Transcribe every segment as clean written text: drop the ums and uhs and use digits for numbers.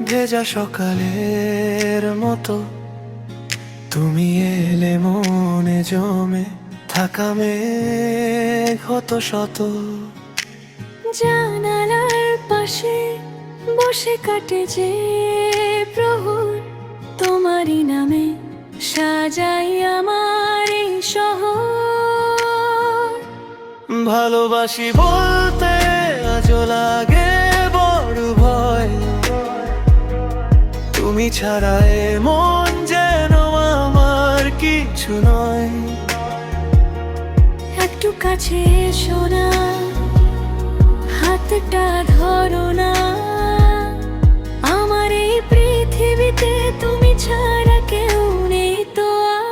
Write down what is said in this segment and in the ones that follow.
ভেজা সকালের মতো তুমি এলে মনে জমে থাকা মেঘ হত শত। জানালার পাশে বসে কাটে যে প্রহর, তোমারই নামে সাজাই আমার এই শহর। ভালোবাসি বলতে আজও লাগে বড় ভয়, তুমি ছাড়া এ মন যেন আমার কিছু নয়। একটু কাছে এসো না, হাতটা ধরো না, আমার এই পৃথিবীতে তুমি ছাড়া কেউ নেই তো আর।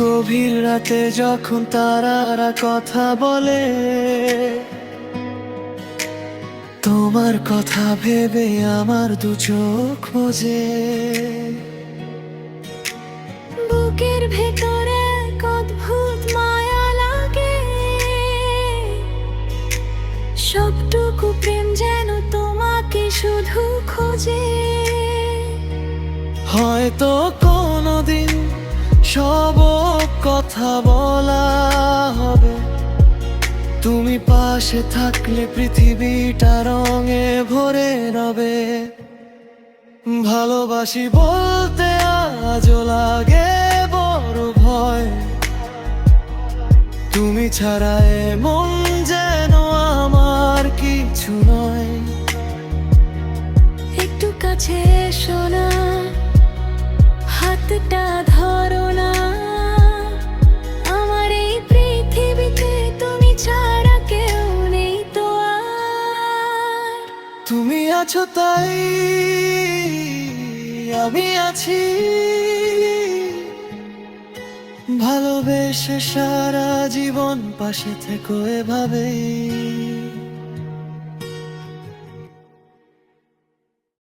গভীর রাতে যখন তারারা কথা বলে, তোমার কথা ভেবে আমার দু চোখ বোঝে। বুকের ভেতরে এক অদ্ভুত মায়া লাগে, সবটুকু প্রেম যেন তোমাকে শুধু খোঁজে। হয়তো কোনোদিন সব কথা বলা হবে, তুমি পাশে থাকলে পৃথিবীটা রঙে ভরে রবে। ভালোবাসি বলতে আজও লাগে বড় ভয়, তুমি ছাড়া এ মন যেন আমার কিছু নয়। একটু কাছে এসো না, হাতটা ধরো না, আমার এই পৃথিবীতে তুমি ছাড়া কেউ নেই তো আর। তুমি আছো তাই আমি আছি, ভালোবেসে সারা জীবন পাশে থেকো এভাবেই।